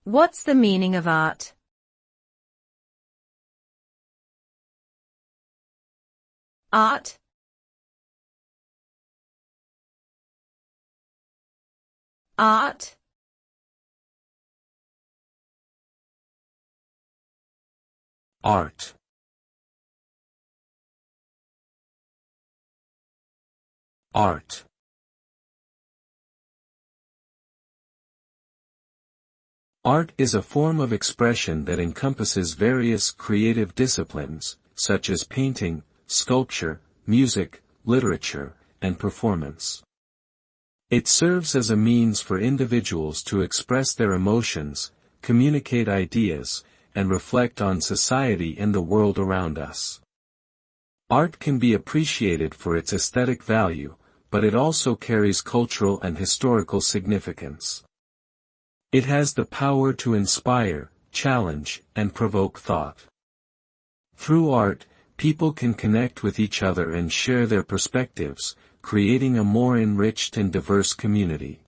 What's the meaning of art? Art. Art. Art. Art. Art is a form of expression that encompasses various creative disciplines, such as painting, sculpture, music, literature, and performance. It serves as a means for individuals to express their emotions, communicate ideas, and reflect on society and the world around us. Art can be appreciated for its aesthetic value, but it also carries cultural and historical significance. It has the power to inspire, challenge, and provoke thought. Through art, people can connect with each other and share their perspectives, creating a more enriched and diverse community.